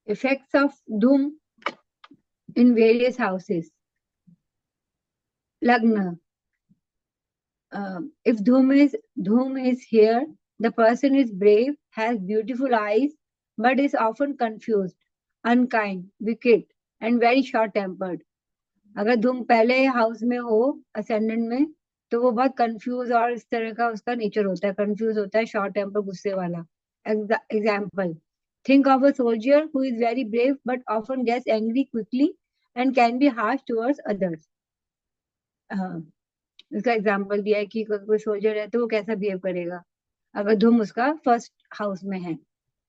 Effects of Dhum in various houses. Lagna. If Dhum is here, the person is brave, has beautiful eyes, but is often confused, unkind, wicked, and very short-tempered. अगर धूम पहले house में हो ascendant में, तो वो बहुत confuse और इस तरह का उसका नेचर होता है, कंफ्यूज होता है, शॉर्ट टेम्पर, गुस्से वाला. Example, think of a soldier who is very brave but often gets angry quickly and can be harsh towards others. उसका एग्जाम्पल दिया है कि कोई सोल्जर है तो वो कैसा बिहेव करेगा अगर धूम उसका फर्स्ट हाउस में है.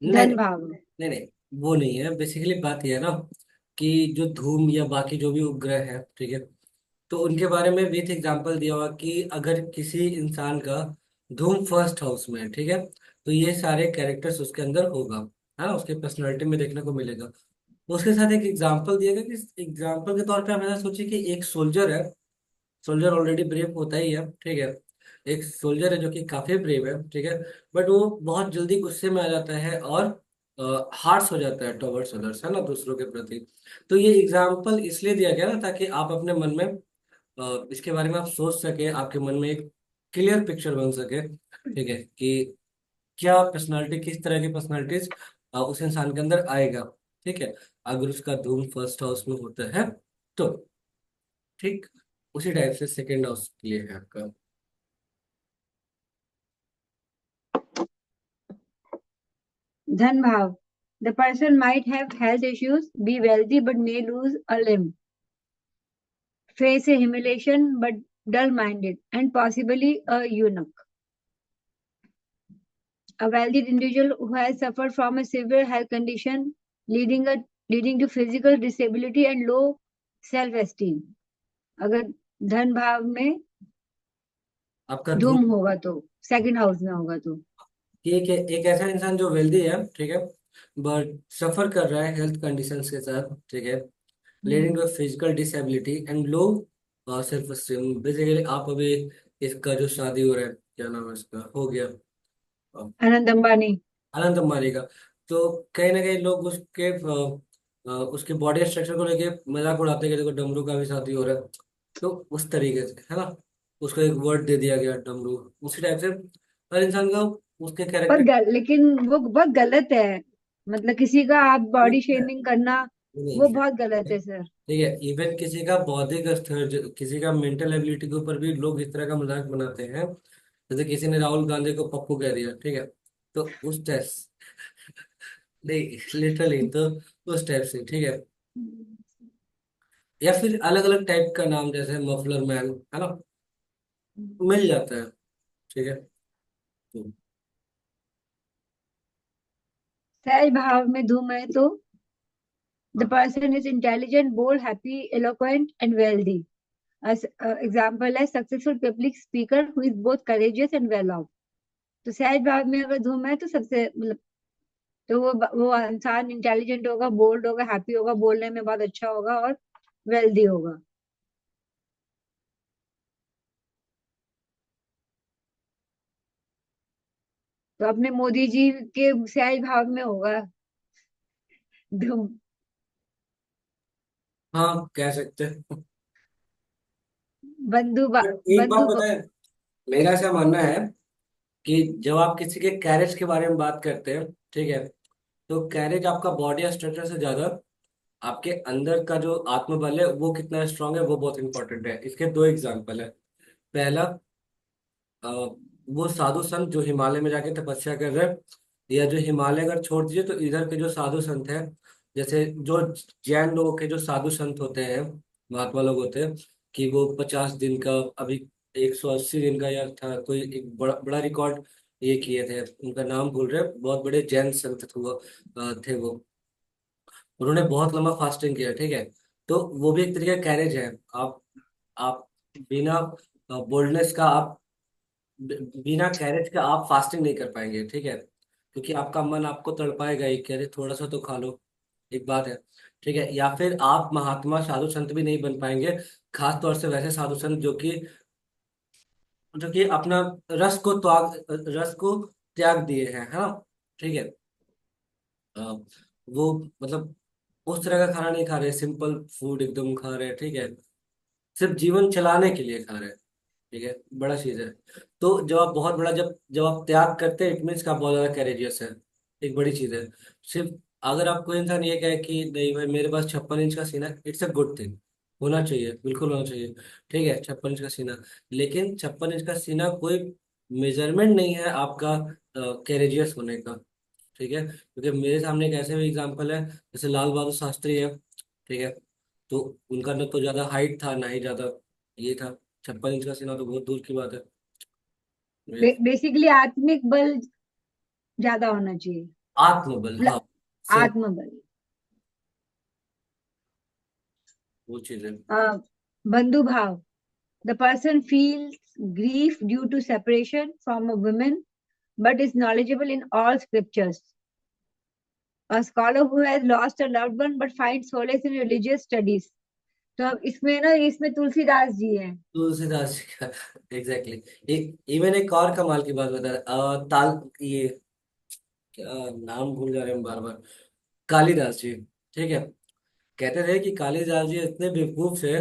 नहीं धन भाव में. नहीं नहीं, वो नहीं है। बेसिकली बात यह है ना कि जो धूम या बाकी जो भी उपग्रह है, ठीक है, तो उनके बारे में विथ एग्जांपल दिया हुआ कि अगर किसी इंसान का धूम फर्स्ट हाउस में है, ठीक है, तो ये सारे कैरेक्टर्स उसके अंदर होगा, है ना, उसके पर्सनालिटी में देखने को मिलेगा। उसके साथ एक एग्जांपल दिया गया कि एग्जांपल के तौर पे हम ऐसा सोचिए कि एक सोल्जर है। सोल्जर ऑलरेडी ब्रेव होता ही है, ठीक है। एक सोल्जर है जो कि काफी ब्रेव है, ठीक है, बट वो बहुत जल्दी गुस्से में आ जाता है और हार्श हो जाता है टुवर्ड्स अदर्स, है ना, दूसरों के प्रति। तो ये एग्जाम्पल इसलिए दिया गया ना ताकि आप अपने मन में इसके बारे में आप सोच सके, आपके मन में एक क्लियर पिक्चर बन सके, ठीक है, कि क्या पर्सनालिटी, किस तरह की पर्सनालिटीज उस इंसान के अंदर आएगा, ठीक है, अगर उसका धूम फर्स्ट हाउस में होता है तो। ठीक उसी टाइप से सेकेंड हाउस के लिए है आपका। धन भाव. The person might have health issues, be wealthy but may lose a limb, face a humiliation but dull-minded, and possibly a eunuch. A wealthy individual who has suffered from a severe health condition leading to physical disability and low self-esteem. अगर धन भाव में आपका धूम धूम होगा तो, second house में होगा तो. एक ऐसा इंसान जो वेल्दी है, ठीक है, बट सफर कर रहा है हेल्थ कंडीशंस के साथ, ठीक है, leading to physical disability and low self esteem. Basically आप अभी इसका जो शादी हो रहा है, क्या नाम है इसका, हो गया अनंत अंबानी. अनंत अंबानी का, तो कहीं ना कहीं लोग उसके बॉडी स्ट्रक्चर को लेके मजाक उड़ाते हैं कि देखो डमरू का भी शादी हो रहा है। तो उस तरीके से, है ना, उसको एक वर्ड दे दिया गया डमरू। उसी टाइप से हर इंसान का उसके कैरेक्टर लेकिन वो बहुत गलत है. मतलब किसी का आप बॉडी शेमिंग करना, वो नहीं। बहुत गलत है सर. ठीक है, इवन किसी का बौद्धिक स्तर, किसी का मेंटल एबिलिटी के ऊपर भी लोग इस तरह का मजाक बनाते हैं। जैसे किसी ने राहुल गांधी को पप्पू कह दिया, ठीक है, तो उस टाइप नहीं, लिटरली तो उस टाइप से, ठीक है, या फिर अलग अलग टाइप का नाम जैसे मफलर मैन, है ना, मिल जाता है, ठीक है। तो सहज भाव में धूम है तो the हाँ person is intelligent, bold, happy, eloquent, and wealthy. As example है successful public speaker who is both courageous and well off. तो सहज भाव में अगर धूम है तो सबसे मतलब, तो वो इंसान इंटेलिजेंट होगा, बोल्ड होगा, हैप्पी होगा, बोलने में बहुत अच्छा होगा और वेल्दी होगा. तो अपने मोदी जी के सहज भाव में होगा धूम. हाँ, कह सकते हैं। बंधु बट एक बात बंधु पता है, मेरा ऐसा मानना है कि जब आप किसी के कैरेज के बारे में बात करते हैं, ठीक है, तो कैरेज आपका बॉडी स्ट्रक्चर से ज्यादा आपके अंदर का जो आत्मबल है वो कितना स्ट्रांग है वो बहुत इंपॉर्टेंट है। इसके दो एग्जांपल है। पहला, अ, वो साधु संत जो हिमालय में जाके तपस्या कर रहे हैं, या जो हिमालय अगर छोड़ दीजिए तो इधर के जो साधु संत हैं, जैसे जो जैन लोगों के जो साधु संत होते हैं, महात्मा लोग होते हैं, कि वो 50 दिन का, अभी 180 दिन का या था कोई एक बड़ा बड़ा रिकॉर्ड ये किए थे, उनका नाम भूल रहे, बहुत बड़े जैन संत थे वो, थे वो। उन्होंने बहुत लंबा फास्टिंग किया, ठीक है, तो वो भी एक तरीके का कैरेज है। आप बिना बोल्डनेस का, आप बिना कैरेज का आप फास्टिंग नहीं कर पाएंगे, ठीक है, क्योंकि आपका मन आपको तड़पाएगा ही कि अरे थोड़ा सा तो खा लो, एक बात है, ठीक है। या फिर आप महात्मा साधु संत भी नहीं बन पाएंगे, खास तौर से वैसे साधु संत जो कि अपना रस को त्याग दिए हैं, है ना, ठीक है। वो मतलब उस तरह का खाना नहीं खा रहे, सिंपल फूड एकदम खा रहे हैं, ठीक है, सिर्फ जीवन चलाने के लिए खा रहे हैं, ठीक है, बड़ा चीज है। तो जब आप बहुत बड़ा, जब जब आप त्याग करते हैं, इट मीन्स का आप बहुत ज्यादा कैरेजियस है, एक बड़ी चीज है। सिर्फ अगर आपको इंसान ये कहे कि नहीं भाई मेरे पास 56 इंच का सीना है, इट्स अ गुड थिंग, होना चाहिए, बिल्कुल होना चाहिए, ठीक है, 56 इंच का सीना। लेकिन 56 इंच का सीना कोई मेजरमेंट नहीं है आपका कैरेजियस होने का, ठीक है, क्योंकि मेरे सामने एक ऐसे भी एग्जाम्पल है, जैसे लाल बहादुर शास्त्री है, ठीक है, तो उनका ना तो ज्यादा हाइट था ना ही ज्यादा ये था, 56 इंच का सीना तो बहुत दूर की बात है। ये बेसिकली आत्मिक बल ज्यादा होना चाहिए। आत्मबल, मतलब हाँ, सही, आत्मबल। वो चीज है। बंधु भाव, the person feels grief due to separation from a woman but is knowledgeable in all scriptures. A scholar who has lost a loved one but finds solace in religious studies. तो अब इसमें ना, इसमें तुलसीदास जी हैं। तुलसीदास जी का एग्जैक्टली। इवन एक और कमाल की बात बता, ताल ये क्या नाम भूल जा रहे हैं बार बार, कालिदास जी, ठीक है, कहते थे कि कालिदास जी इतने बेवकूफ थे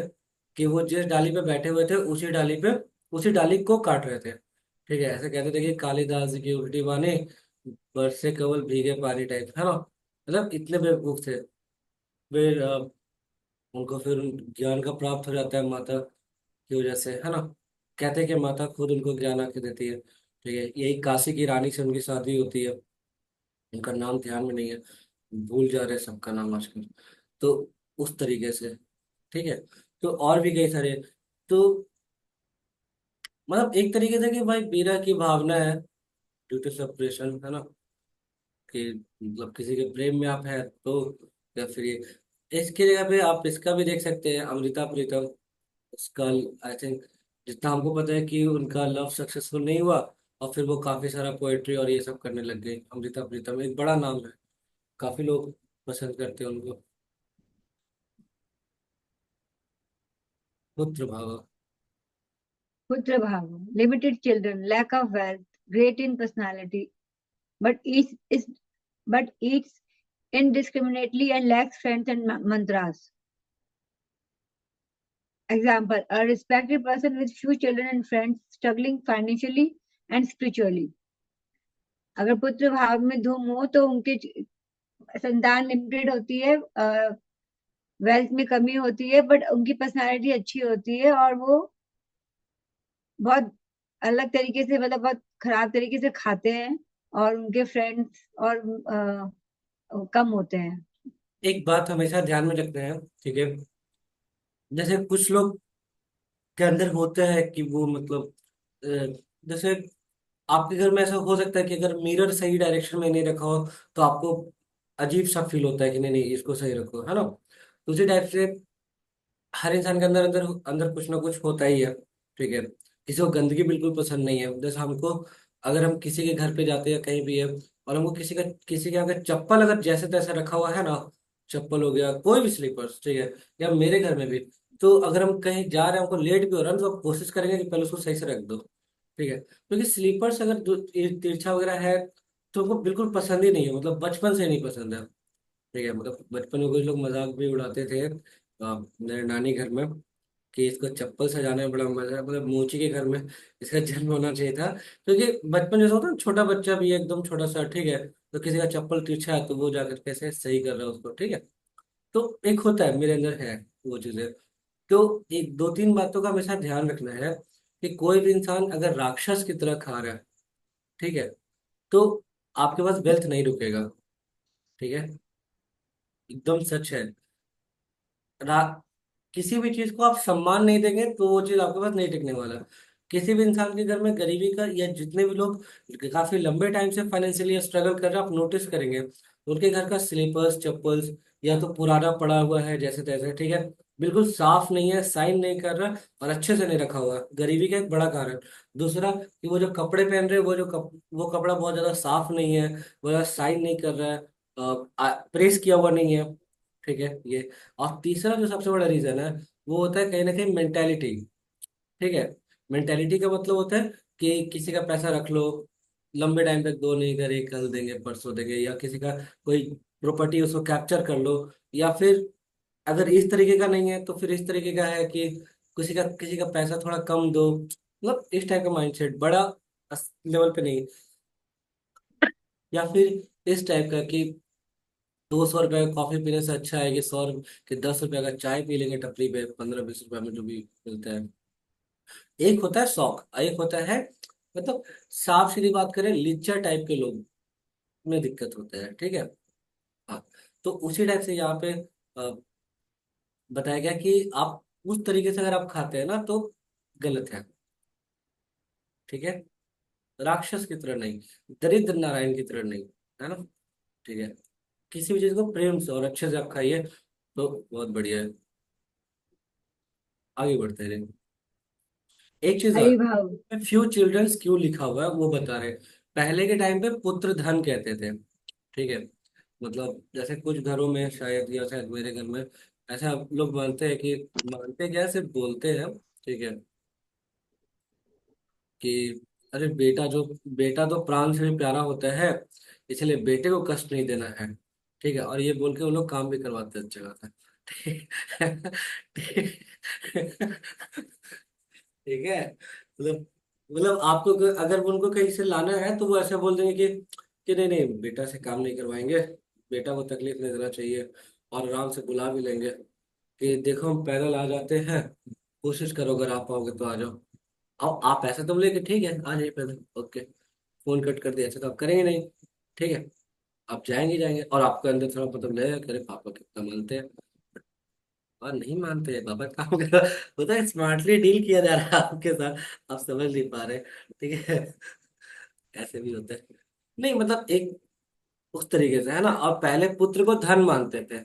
कि वो जिस डाली पे बैठे हुए थे उसी डाली को काट रहे थे, ठीक है, ऐसे कहते थे कि कालिदास जी की उल्टी बानी बरसे केवल भीगे पानी टाइप, है ना, मतलब इतने बेवकूफ थे। फिर उनको फिर ज्ञान का प्राप्त हो जाता है माता की वजह से, है ना, कहते हैं कि माता खुद उनको ज्ञान आके देती है, ठीक है, यही काशी की रानी से उनकी शादी होती है, उनका नाम ध्यान में नहीं है, भूल जा रहे हैं सबका नाम आजकल। तो उस तरीके से, ठीक है, तो और भी कई सारे, तो मतलब एक तरीके से कि भाई वीरा की भावना है ड्यू टू सेपरेशन, है ना, कि मतलब किसी के प्रेम में आप है तो, या फिर ये इसकी जगह पे आप इसका भी देख सकते हैं, अमृता प्रीतम, उसका आई थिंक जितना हमको पता है कि उनका लव सक्सेसफुल नहीं हुआ, और फिर वो काफी सारा पोएट्री और ये सब करने लग गई, अमृता प्रीतम एक बड़ा नाम है, काफी लोग पसंद करते हैं उनको। पुत्र भाव, पुत्र भाव, limited children, lack of wealth, great in personality, but eats indiscriminately and lacks strength and mantras. Example: a respected person with few children and friends struggling financially and spiritually. अगर पुत्र भाव में धूम हो तो उनके संतान लिमिटेड होती है, वेल्थ में कमी होती है, बट उनकी पर्सनालिटी अच्छी होती है और वो बहुत अलग तरीके से, मतलब बहुत खराब तरीके से खाते हैं, और उनके फ्रेंड्स और कम होते हैं। एक बात हमेशा ध्यान में रखते हैं, ठीक है, जैसे कुछ लोग के अंदर होता है कि वो मतलब जैसे आपके घर में ऐसा हो सकता है कि अगर मिरर सही डायरेक्शन में नहीं रखा हो तो आपको अजीब सा फील होता है कि नहीं नहीं इसको सही रखो, है ना, तो उसी टाइप से हर इंसान के अंदर अंदर अंदर कुछ ना कुछ होता ही है, ठीक है, किसी को गंदगी बिल्कुल पसंद नहीं है, जैसे हमको अगर हम किसी के घर पे जाते हैं कहीं भी है, और हमको किसी के अगर चप्पल अगर जैसे तैसे रखा हुआ है ना, चप्पल हो गया कोई भी स्लीपर्स, ठीक है, या मेरे घर में भी, तो अगर हम कहीं जा रहे हैं हमको लेट भी हो रहा है ना, तो आप कोशिश करेंगे कि पहले उसको सही से रख दो, ठीक है, क्योंकि स्लीपर्स अगर तिरछा वगैरह है तो उनको बिल्कुल पसंद ही नहीं है, मतलब बचपन से नहीं पसंद है, ठीक है, मतलब बचपन में कुछ लोग मजाक भी उड़ाते थे मेरे नानी घर में कि इसको चप्पल सजाने में बड़ा मजा है, मतलब मोची के घर में इसका जन्म होना चाहिए था, क्योंकि बचपन जैसा होता है ना, छोटा बच्चा भी है एकदम छोटा सा, ठीक है, तो किसी का चप्पल तिरछा है तो वो जाकर कैसे सही कर रहा है उसको, ठीक है, तो एक होता है मेरे अंदर है वो चीजें। तो एक दो तीन बातों का हमेशा ध्यान रखना है कि कोई भी इंसान अगर राक्षस की तरह खा रहा है, ठीक है, तो आपके पास वेल्थ नहीं रुकेगा, ठीक है, एकदम सच है। रा, किसी भी चीज को आप सम्मान नहीं देंगे तो वो चीज आपके पास नहीं टिकने वाला। किसी भी इंसान के घर में गरीबी का, या जितने भी लोग काफी लंबे टाइम से फाइनेंशियली स्ट्रगल कर रहे हैं आप नोटिस करेंगे, उनके घर का स्लीपर्स चप्पल्स या तो पुराना पड़ा हुआ है जैसे तैसे, ठीक है, बिल्कुल साफ नहीं है, साइन नहीं कर रहा और अच्छे से नहीं रखा हुआ है, गरीबी का एक बड़ा कारण। दूसरा कि वो जो कपड़े पहन रहे हैं वो कपड़ा बहुत ज्यादा साफ नहीं है, वो ज्यादा साइन नहीं कर रहा है, प्रेस किया हुआ नहीं है, ठीक है, ये। और तीसरा जो सबसे बड़ा रीजन है वो होता है कहीं ना कहीं मेंटेलिटी, ठीक है, मेंटेलिटी का मतलब होता है कि किसी का पैसा रख लो, लंबे टाइम तक दो नहीं करे, कल देंगे परसों देंगे, या किसी का कोई प्रॉपर्टी उसको कैप्चर कर लो, या फिर अगर इस तरीके का नहीं है तो फिर इस तरीके का है कि किसी का पैसा थोड़ा कम दो, मतलब इस टाइप का माइंडसेट, बड़ा लेवल पे नहीं। या फिर इस टाइप का कि 200 रुपए का कॉफी पीने से अच्छा है कि 10 रुपए का चाय पी लेंगे टपरी पे, 15-20 रुपए में जो भी मिलता है। एक होता है शौक, एक होता है मतलब, साफ सीधी बात करें, लिच्चा टाइप के लोग में दिक्कत होता है, ठीक है। हाँ, तो उसी टाइप से यहाँ पे बताया गया कि आप उस तरीके से अगर आप खाते हैं ना तो गलत है, ठीक है। राक्षस की तरह नहीं, दरिद्र नारायण की तरह नहीं, है ना, ठीक है। किसी भी चीज को प्रेम से और अच्छे से आप खाइए तो बहुत बढ़िया है। आगे बढ़ते रहे। एक चीज अरे और, भाव। फ्यू चिल्ड्रंस क्यों लिखा हुआ है वो बता रहे। पहले के टाइम पे पुत्र धन कहते थे, ठीक है। मतलब जैसे कुछ घरों में शायद, या शायद मेरे घर में ऐसा लोग मानते हैं कि, मानते क्या, सिर्फ बोलते हैं, ठीक है, कि अरे बेटा तो प्राण से भी प्यारा होता है, इसलिए बेटे को कष्ट नहीं देना है, ठीक है। और ये बोल के वो लोग काम भी करवाते हैं अच्छी बात है। ठीक ठीक है। मतलब आपको अगर उनको कहीं से लाना है तो वो ऐसे बोल देंगे कि नहीं नहीं, बेटा से काम नहीं करवाएंगे, बेटा को तकलीफ नहीं देना चाहिए, और आराम से बुला भी लेंगे कि देखो हम पैदल आ जाते हैं, कोशिश करो अगर आ पाओगे तो आ जाओ। अब आप ऐसे तो बोले कि ठीक है आ जाइए पैदल, ओके, फोन कट कर दिया, ऐसे तो आप करेंगे नहीं, ठीक है। आप जाएंगे और आपके अंदर थोड़ा मतलब लगेगा कि अरे पापा कितना मानते हैं, और नहीं मानते हैं पापा, काम कर होता है, स्मार्टली डील किया जा रहा है आपके साथ, आप समझ नहीं पा रहे, ठीक है। ऐसे भी होता है, नहीं मतलब एक उस तरीके से है ना। और पहले पुत्र को धन मानते थे,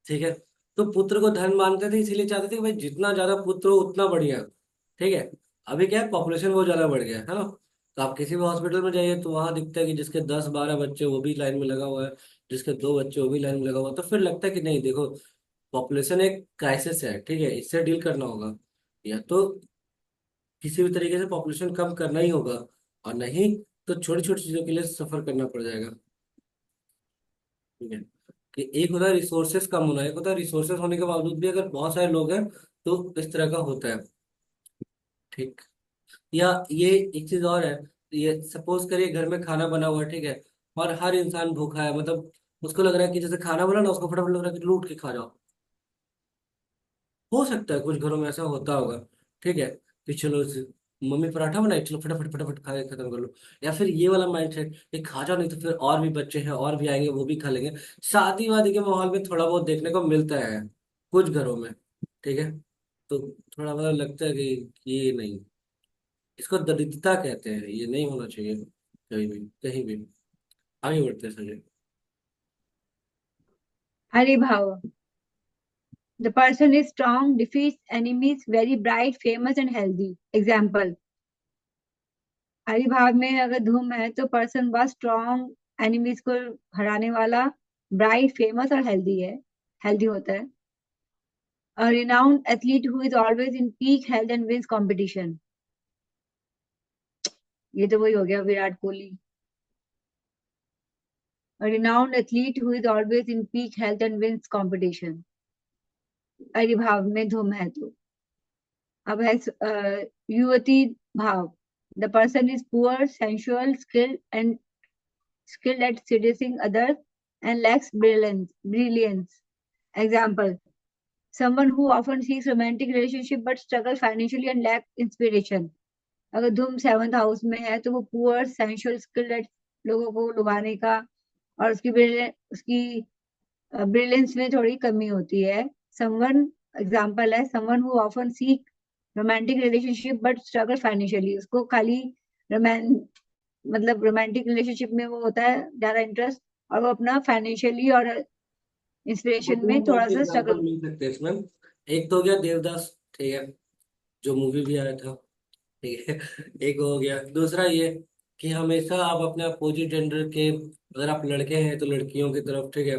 ठीक है। तो पुत्र को धन मानते थे, इसीलिए चाहते थे कि भाई जितना ज्यादा पुत्र हो उतना बढ़िया, ठीक है। अभी क्या है, पॉपुलेशन बहुत ज्यादा बढ़ गया है ना। तो आप किसी भी हॉस्पिटल में जाइए तो वहां दिखता है कि जिसके 10-12 बच्चे वो भी लाइन में लगा हुआ है, जिसके 2 बच्चे वो भी लाइन में लगा हुआ है। तो फिर लगता है कि नहीं देखो, पॉपुलेशन एक क्राइसिस है, ठीक है, इससे डील करना होगा, या तो किसी भी तरीके से पॉपुलेशन कम करना ही होगा, और नहीं तो छोटी छोटी चीजों के लिए सफर करना पड़ जाएगा, ठीक है। कि एक होता है रिसोर्सेस कम होना, एक होता है रिसोर्सेस होने के बावजूद भी अगर बहुत सारे लोग हैं तो इस तरह का होता है, ठीक। या ये एक चीज और है, ये सपोज करिए घर में खाना बना हुआ है, ठीक है, और हर इंसान भूखा है, मतलब उसको लग रहा है कि जैसे खाना बना ना, उसको फटाफट लग रहा है कि लूट के खा जाओ। हो सकता है कुछ घरों में ऐसा होता होगा, ठीक है, कि चलो मम्मी पराठा बनाई, चलो फटाफट फटाफट खा के खत्म कर लो। या फिर ये वाला माइंड सेट, ये खा जाओ नहीं तो फिर और भी बच्चे हैं और भी आएंगे वो भी खा लेंगे। शादी वादी के माहौल में थोड़ा बहुत देखने को मिलता है कुछ घरों में, ठीक है। तो थोड़ा बहुत लगता है कि ये नहीं, इसको दरिद्रता कहते हैं, ये नहीं होना चाहिए कहीं भी कहीं भी। आगे बढ़ते हैं संजय। हरि भाव। The person is strong, defeats enemies, very bright, famous and healthy. Example. Hari भाव में अगर धूम है तो पर्सन बहुत स्ट्रॉन्ग, एनिमीज को हराने वाला, ब्राइट, फेमस और हेल्दी है, हेल्दी होता है। A renowned athlete who is always in peak health and wins competition. ये तो वही हो गया Virat Kohli. A renowned athlete who is always in peak health and wins competition. Hari भाव में धूम है तो। अब है युवती भाव। The person is poor, sensual, skilled at seducing others and lacks brilliance. Example. Someone who often seeks romantic relationship but struggles financially and lacks inspiration. अगर धूम सेवंथ हाउस में है तो वो पुअर, सेंशुअल, स्किल्ड लोगों को लुभाने का, और उसकी ब्रिलियंस में थोड़ी कमी होती है। समवन, एग्जाम्पल है, someone who often seek romantic relationship but struggle financially. उसको खाली रोमान मतलब रोमांटिक रिलेशनशिप में वो होता है ज्यादा इंटरेस्ट, और वो अपना फाइनेंशियली और वो इंस्पिरेशन दो में टाइप थोड़ा के सा एग्जाम्पल स्ट्रगल। मिल सकते हैं इसमें। एक तो हो गया देवदास, ठीक है, जो मूवी भी आया था, ठीक है। एक हो गया दूसरा ये कि हमेशा आप अपने अपोजिट जेंडर के, अगर आप लड़के हैं तो लड़कियों की तरफ, ठीक है,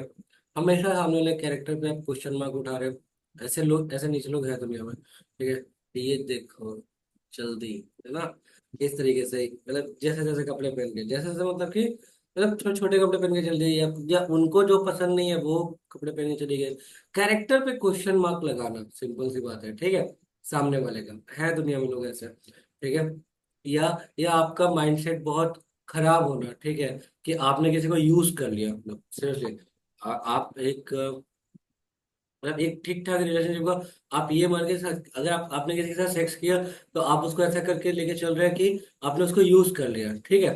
हमेशा सामने वाले कैरेक्टर पे आप क्वेश्चन मार्क उठा रहे हो। ऐसे लोग, ऐसे नीचे लोग हैं दुनिया में, ठीक है। ये देखो जल्दी, है ना, इस तरीके से, मतलब जैसे जैसे कपड़े पहन के, जैसे जैसे मतलब कि मतलब छोटे छोटे कपड़े पहन के चल रही है, या उनको जो पसंद नहीं है वो कपड़े पहन के चली गई। कैरेक्टर पे क्वेश्चन मार्क लगाना, सिंपल सी बात है, ठीक है। सामने वाले का है, दुनिया में लोग ऐसे, ठीक है। या आपका माइंडसेट बहुत खराब होना, ठीक है, कि आपने किसी को यूज कर लिया, मतलब सीरियसली। आप एक मतलब एक ठीक ठाक रिलेशनशिप को आप ये मान के अगर आपने किसी के साथ सेक्स किया, तो आप उसको ऐसा करके लेके चल रहे हैं कि आपने उसको यूज कर लिया, ठीक है।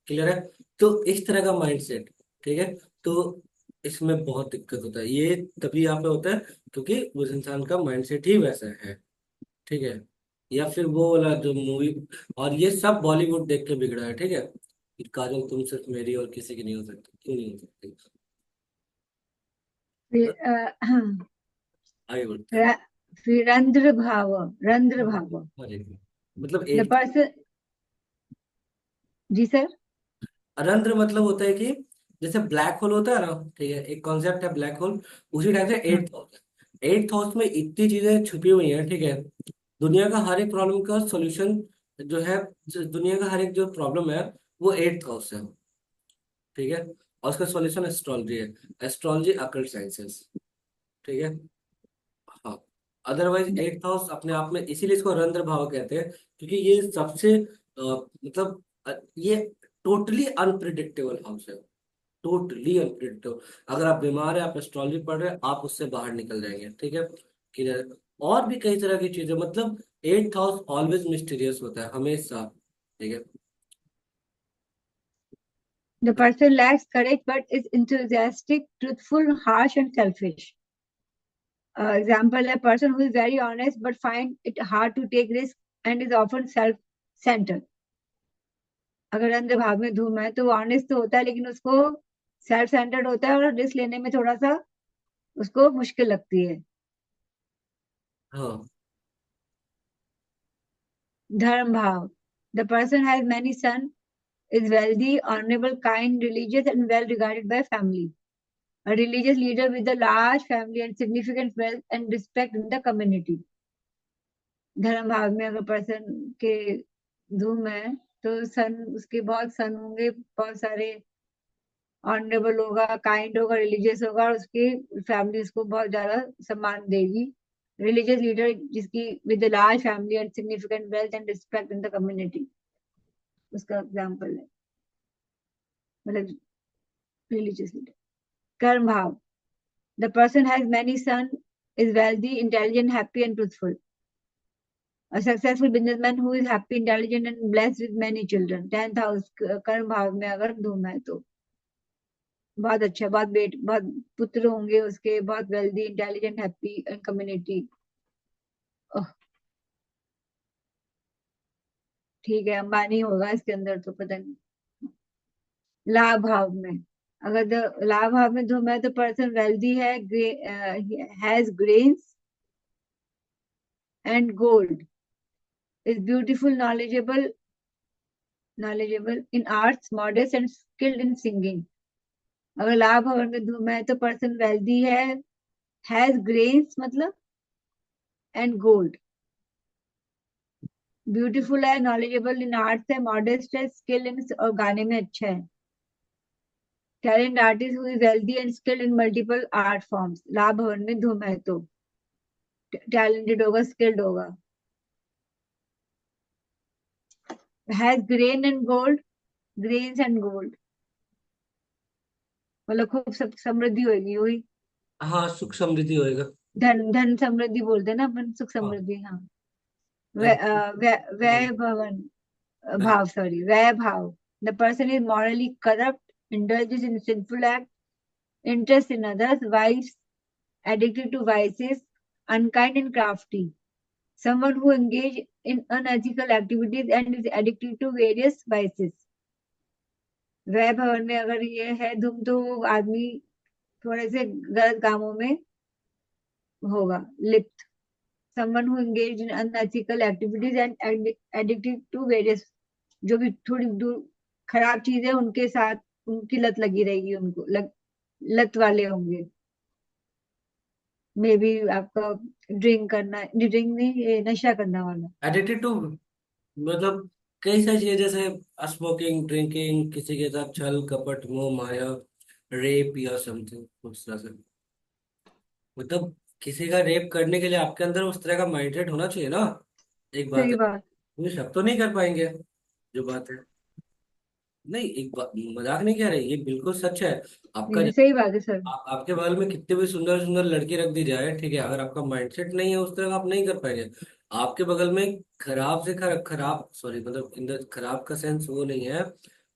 क्लियर है। तो इस तरह का माइंडसेट, ठीक है। तो इसमें बहुत दिक्कत होता है, ये तभी यहाँ पे होता है क्योंकि उस इंसान का माइंडसेट ही वैसा है, ठीक है। या फिर वो वाला जो मूवी, और ये सब बॉलीवुड देख के बिगड़ा है, ठीक है, कि काजल तुम सिर्फ मेरी और किसी की नहीं हो सकती, क्यों नहीं हो सकती। फिर आगे बढ़ते हैं। र- फिर रंध्र भाव, रंध्र भाव, अरे, मतलब द एक पर्सन, जी सर। अरंध्र मतलब होता है कि जैसे ब्लैक होल होता है ना, ठीक है, एक कॉन्सेप्ट है ब्लैक होल, उसी टाइप से एट्थ हाउस। एट्थ हाउस में इतनी चीजें छुपी हुई हैं, ठीक है। दुनिया का हर एक प्रॉब्लम का सॉल्यूशन जो है, दुनिया का हर एक जो प्रॉब्लम है वो एट्थ हाउस है, ठीक है। और उसका सॉल्यूशन एस्ट्रोलॉजी है, एस्ट्रोलॉजी अकल्ट साइंसेस, ठीक है। हाँ, अदरवाइज एट्थ हाउस अपने आप में, इसीलिए इसको रंध्र भाव कहते हैं, क्योंकि ये सबसे मतलब ये टोटली अनप्रिडिक्टेबल हाउस है, टोटली अनप्रिडिक्टेबल। अगर आप बीमार है, आप एस्ट्रोलॉजी पढ़ रहे हैं, आप उससे बाहर निकल जाएंगे, ठीक है। क्लियर। और भी कई तरह की चीजें, मतलब एट्थ हाउस ऑलवेज मिस्टीरियस होता है हमेशा, ठीक है। The person lacks courage but is enthusiastic, truthful, harsh, and selfish. Example: a person who is very honest but find it hard to take risks and is often self-centered. अगर अंधे भाव में धूम है तो वो ऑनेस्ट तो होता है, लेकिन उसको सेल्फ सेंटर्ड होता है और रिस्क लेने में थोड़ा सा उसको मुश्किल लगती है। हाँ। धर्म भाव: the person has many son, is wealthy, honorable, kind, religious, and well regarded by family. A religious leader with a large family and significant wealth and respect in the community. धर्म भाव में अगर पर्सन के धूम है तो सन, उसके बहुत सन होंगे, बहुत सारे, ऑनरेबल होगा, काइंड होगा, रिलीजियस होगा, और उसकी फैमिली उसको बहुत ज्यादा सम्मान देगी। रिलीजियस लीडर जिसकी with large family and significant wealth and respect in the community, उसका एग्जाम्पल है, मतलब रिलीजियस लीडर। कर्म भाव: the person has many son, is wealthy, intelligent, happy and truthful. A successful businessman who is happy, intelligent, and blessed with many children. 10th house कर्म भाव में अगर धूम है तो बहुत अच्छा, बहुत पुत्र होंगे उसके, बहुत wealthy, intelligent, happy and community. ठीक है, अंबानी होगा इसके अंदर तो पता नहीं। लाभ भाव में अगर लाभ भाव में धूम है तो पर्सन वेल्दी है, has grains and gold, is beautiful, knowledgeable in arts, modest and skilled in singing. अगर लाभ भवन में धूम है तो पर्सन वेल्दी है, हैज ग्रेन्स मतलब, एंड गोल्ड, ब्यूटीफुल है, नॉलेजेबल इन आर्ट्स है, मॉडेस्ट है, स्किल इन, और गाने में अच्छा है। Talent artist who is wealthy and skilled in multiple art forms. लाभ भवन में धूम है तो टैलेंटेड होगा, स्किल्ड होगा। Has grain and gold, grains and gold मतलब खूब सब समृद्धि होगी वही। हाँ, सुख समृद्धि होएगा। धन, धन समृद्धि बोलते हैं ना अपन, सुख हाँ। समृद्धि, हाँ। हाँ। वै भवन भाव, सॉरी, वै भाव: the person is morally corrupt, indulges in sinful act, interest in others, wives, addicted to vices, unkind and crafty. Someone who engage in unethical activities and is addicted to various vices. वै भवन में अगर ये है धुम तो वो आदमी थोड़े से गलत कामों में होगा लिप्त। Someone who engaged in unethical activities and addicted to various, जो भी थोड़ी दूर खराब चीजें उनके साथ, उनकी लत लगी रहेगी, उनको लत वाले होंगे। मे बी आपका ड्रिंक करना, ड्रिंक नहीं, ये नशा करने वाला। एडिक्टेड टू, मतलब कई सारी चीजें जैसे स्मोकिंग, ड्रिंकिंग, किसी के साथ छल कपट मोह माया, रेप या समथिंग उस तरह से। मतलब किसी का रेप करने के लिए आपके अंदर उस तरह का माइंडसेट होना चाहिए ना। एक बात सही है, बात। ये सब तो नहीं कर पाएंगे, जो बात है। नहीं, एक बात मजाक नहीं कह रहे, ये बिल्कुल सच है। आपका सही बात है सर। आपके बगल में कितने भी सुंदर सुंदर लड़की रख दी जाए, ठीक है, अगर आपका माइंडसेट नहीं है उस तरह का, आप नहीं कर पाएंगे। आपके बगल में खराब से खराब, सॉरी, मतलब इन द खराब का सेंस वो नहीं है,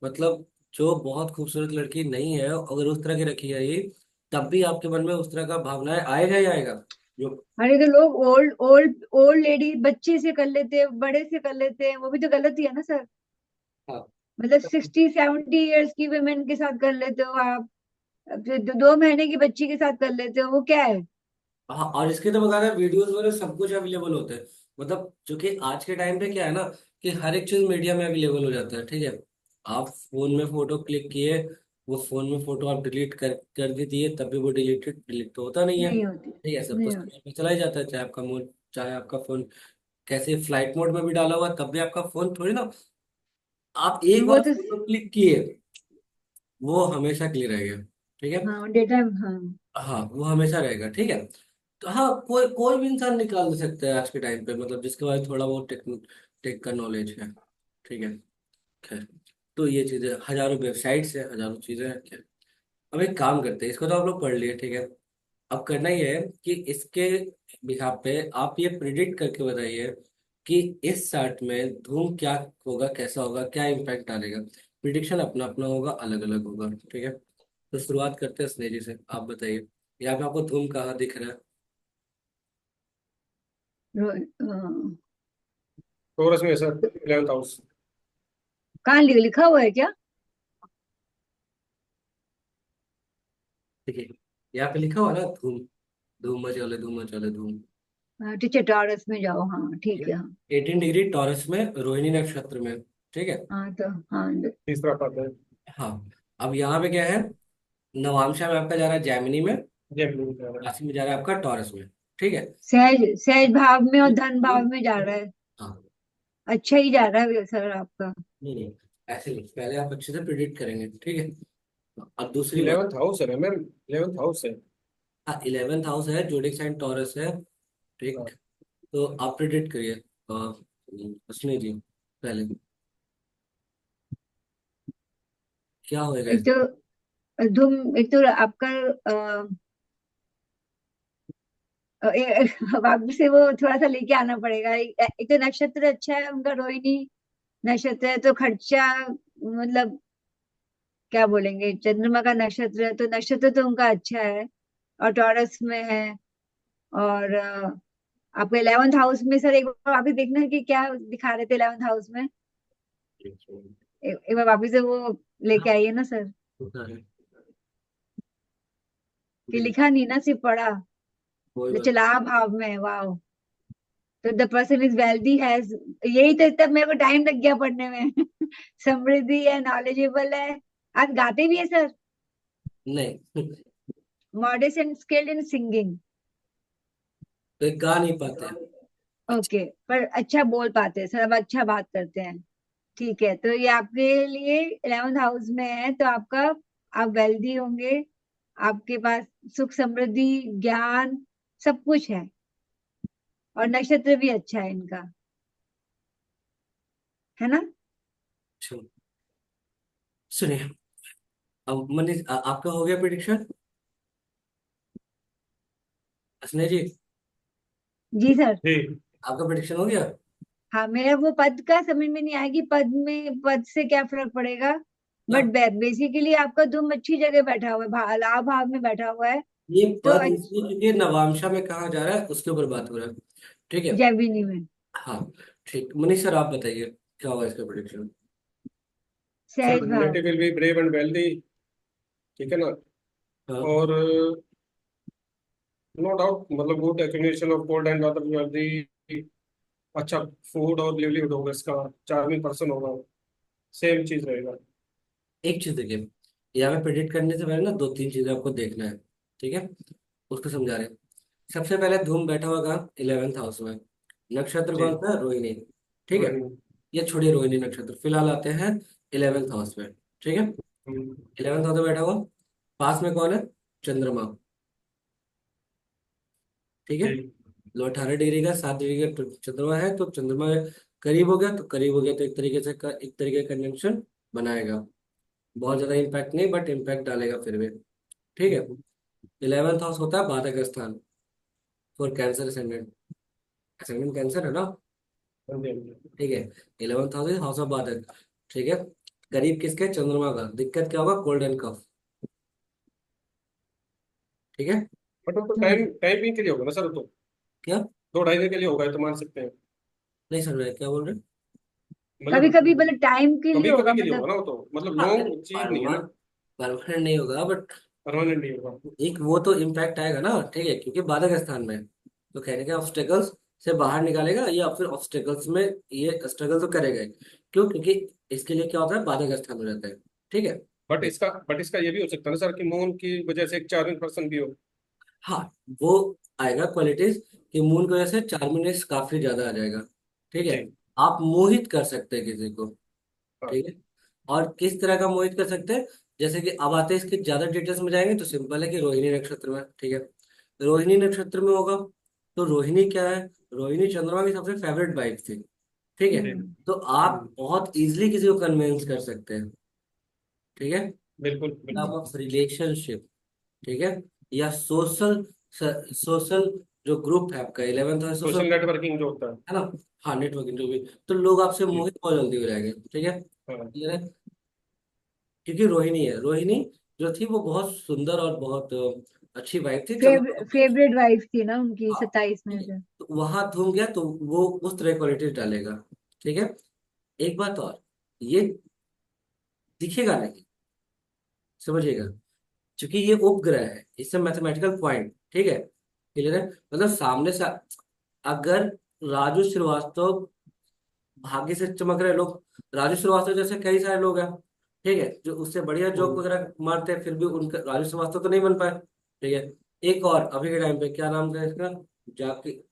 मतलब जो बहुत खूबसूरत लड़की नहीं है, अगर उस तरह की रखी जाएगी, तब भी आपके मन में उस तरह का भावनाएं आएगा ही आएगा। जो अरे तो लोग ओल्ड ओल्ड ओल्ड लेडी बच्चे से कर लेते हैं, बड़े से कर लेते हैं, वो भी तो गलत ही है ना सर। हाँ, मतलब 60 70 इयर्स की वुमेन के साथ कर लेते हो आप, अब जो 2 महीने की बच्ची के साथ कर लेते हो, वो क्या है? हाँ, और इसके तो बता रहे वीडियोस वगैरह सब कुछ अवेलेबल होते हैं। मतलब चूंकि आज के टाइम पे क्या है ना, कि हर एक चीज मीडिया में अवेलेबल हो जाता है, ठीक है। आप फोन में फोटो क्लिक किए, वो फोन में फोटो आप डिलीट कर भी दिए, तब भी वो डिलीट तो होता नहीं है, नहीं होती। ठीक है, सब नहीं कुछ होती। तो चला ही जाता है, चाहे आपका फोन कैसे फ्लाइट मोड में भी डाला हुआ, तब भी आपका फोन थोड़ी ना, आप एक वो बार तो। फोटो क्लिक किए, वो हमेशा क्लियर रहेगा, ठीक है। हाँ, डेटा। हाँ। हाँ, वो हमेशा रहेगा, ठीक है। तो हाँ, कोई कोई भी इंसान निकाल दे सकता है आज के टाइम पे, मतलब जिसके पास थोड़ा बहुत टेक का नॉलेज है, ठीक है। खैर, तो ये चीजें, हजारों वेबसाइट्स है, हजारों चीजें हैं, खैर। अब एक काम करते हैं, इसको तो आप लोग पढ़ लिए, ठीक है। अब करना ये है कि इसके बिहाफ पे आप ये प्रिडिक्ट करके बताइए कि इस सार्ट में धूम क्या होगा, कैसा होगा, क्या इम्पैक्ट डालेगा। प्रिडिक्शन अपना अपना होगा, अलग अलग होगा, ठीक है। तो शुरुआत करते हैं स्नेह जी से, आप बताइए। यहाँ पे आपको धूम कहाँ दिख रहा है? हाँ। टोरस में है सर, 11th हाउस। कहाँ लिखा हुआ है क्या? ठीक है, यहाँ पे लिखा हुआ ना धूम, धूम मचाले धूम मचाले धूम। हाँ, ठीक है, टॉरस में जाओ, हाँ ठीक ठीक है, हाँ। है, 18 डिग्री टॉरस में, रोहिणी नक्षत्र में, ठीक है। हाँ तो। हाँ तीसरा पद है। हाँ, अब यहाँ पे क्या है, नवांशा में आपका जा रहा है जैमिनी में, जेमिनी में जा रहा है। राशि में जा रहा है आपका टॉरस में, ठीक है। सहज सहज भाव में और धन भाव में जा रहा है। हाँ, अच्छा ही जा रहा है सर आपका। नहीं नहीं, ऐसे नहीं, पहले आप अच्छे से प्रिडिक्ट करेंगे, ठीक है। अब दूसरी बात, 11th हाउस है मैम, 11th हाउस है। हाँ, 11th हाउस है, जोडिक साइन टॉरस है, ठीक। हाँ। तो आप प्रिडिक्ट करिए, उसने जी पहले क्या होएगा एक तो धूम, एक तो आपका वापस से वो थोड़ा सा लेके आना पड़ेगा। एक तो नक्षत्र अच्छा है उनका, रोहिणी नक्षत्र है तो खर्चा, मतलब क्या बोलेंगे, चंद्रमा का नक्षत्र है तो नक्षत्र तो उनका अच्छा है, और टॉरस में है। और आपको 11th हाउस में सर, एक बार वापिस देखना कि क्या दिखा रहे थे 11th हाउस में। एक बार वापिस से वो लेके हाँ, आइए ना सर, होता है, कि लिखा नहीं ना, सिर्फ पढ़ा। कोई तो बात। चला भाव में है, वाह। तो the person is wealthy has, यही तो इतना मेरे को टाइम लग गया पढ़ने में। समृद्धि है, नॉलेजेबल है। आज गाते भी है सर। नहीं, modest and skilled in singing. तो गा नहीं पाते हैं। अच्छा, ओके, पर अच्छा बोल पाते हैं सर, अब अच्छा बात करते हैं। ठीक है, तो ये आपके लिए 11th हाउस में है, तो आपका, आप वेल्दी होंगे, आपके पास सुख समृद्धि, ज्ञान, सब कुछ है। और नक्षत्र भी अच्छा है इनका, है ना? सुनिए, अब मनीष आपका हो गया प्रिडिक्शन, स्नेह जी, जी सर। जी। आपका प्रिडिक्शन हो गया। हाँ, मेरा वो पद का समझ में नहीं आएगी, पद में पद से क्या फर्क पड़ेगा। बट ना, बेसिकली आपका धुम अच्छी जगह बैठा हुआ है, लाभ भाव में बैठा हुआ है। ये तो पद इसलिए क्योंकि नवांशा में कहा जा रहा है, उसके ऊपर बात हो रहा है, ठीक है। जैविनी में। हाँ, ठीक, मनीष सर आप बताइए क्या होगा इसका प्रिडिक्शन। सर सहज भाव। Relative will be brave and wealthy, ठीक है ना। हाँ, और नो डाउट, मतलब good accumulation of gold and other jewellery. अच्छा फूड और लिवलीहुड होगा इसका, चार्मिंग पर्सन होगा, सेम चीज रहेगा। एक चीज देखिए, यहाँ पे प्रिडिक्ट करने से पहले ना दो तीन चीजें आपको देखना है, ठीक है, उसको समझा रहे हैं। सबसे पहले धूम बैठा होगा 11th हाउस में, नक्षत्र जी। कौन सा है, रोहिणी, ठीक है। रोहिणी। ये छोड़िए रोहिणी नक्षत्र, फिलहाल आते हैं 11th हाउस में। ठीक है, 11th हाउस में बैठा हुआ, पास में कौन है? चंद्रमा। ठीक है, ठीक। लो 18 डिग्री का, 7 डिग्री का चंद्रमा है, तो चंद्रमा करीब हो गया, तो करीब हो गया तो एक तरीके से एक तरीके का कंजंक्शन बनाएगा। बहुत ज्यादा इम्पैक्ट नहीं, बट इम्पैक्ट डालेगा फिर भी। ठीक है, 11th हाउस होता है बाधक स्थान for cancer ascendant. Ascendant cancer है ना। हाँ जी, हाँ जी। ठीक है, 11th हाउस हाउस ऑफ बाधक। ठीक है, करीब किसके? चंद्रमा का। दिक्कत क्या होगा? कोल्ड एंड कफ। ठीक है। बट वो तो टाइम हम्म। टाइम भी के लिए होगा ना सर, वो तो क्या? 2 ढाई दिन के लिए होगा, ये तो मान सकते हैं। नहीं समझ रहे क्या बोल रहे? कभी मतलब कभी मतलब टाइम के लिए कभी होगा कभी के लिए होगा मतलब। ना, वो तो मतलब हाँ, लॉन्ग चीज नहीं है ना। परमानेंट नहीं होगा, बट परमानेंट नहीं होगा। एक वो तो इम्पैक्ट आएगा ना। ठीक है, क्योंकि बाधक स्थान में है, तो कहने के ऑब्स्टेकल्स से बाहर निकालेगा, या फिर ऑब्स्टेकल्स में ये स्ट्रगल तो करेगा ही। क्यों? क्योंकि इसके लिए क्या होता है, बाधक स्थान हो जाता है। ठीक है। बट इसका ये भी हो सकता है ना सर, कि मून की वजह से एक चार्मिंग पर्सन भी हो। हाँ, वो आएगा क्वालिटीज कि मून की वजह से चार्मिनेस काफी ज्यादा आ जाएगा। ठीक है, जी। आप मोहित कर सकते हैं किसी को। हाँ। ठीक है, और किस तरह का मोहित कर सकते हैं? जैसे कि अब आते हैं इसके ज्यादा डिटेल्स में जाएंगे, तो सिंपल है कि रोहिणी नक्षत्र में। ठीक है, रोहिणी नक्षत्र में होगा, तो रोहिणी क्या है? रोहिणी चंद्रमा की सबसे फेवरेट वाइफ थी। ठीक है, जी। हम्म। तो आप बहुत इजीली किसी को कन्विंस कर सकते हैं। ठीक है, बिल्कुल बिल्कुल। Of relationship. ठीक है, या सोशल, सोशल जो ग्रुप है आपका 11th है, सोशल, सोशल नेटवर्किंग जो होता है। है ना। हाँ, नेटवर्किंग जो भी, तो लोग आपसे जी। मोहित बहुत जल्दी हो जाएंगे। ठीक है, हाँ। क्लियर है? क्योंकि रोहिणी है, रोहिणी जो थी वो बहुत सुंदर और बहुत अच्छी वाइफ थी चंद्रमा की। फेवरेट वाइफ थी ना उनकी, हाँ, 27 में ठीक है, से। तो वहां घूम गया तो वो उस तरह क्वालिटीज डालेगा। ठीक है, एक बात और, ये दिखेगा नहीं, समझिएगा, क्योंकि ये उपग्रह है, इससे मैथमेटिकल पॉइंट। ठीक है, क्लियर है? मतलब सामने से अगर राजू श्रीवास्तव भाग्य से चमक रहे लोग, राजू श्रीवास्तव जैसे कई सारे लोग हैं, ठीक है, जो उससे बढ़िया जोक हम्म। वगैरह मारते हैं, फिर भी उनका राजू श्रीवास्तव तो नहीं बन पाए। ठीक है, एक और अभी के टाइम पे क्या नाम था इसका, जाकिर,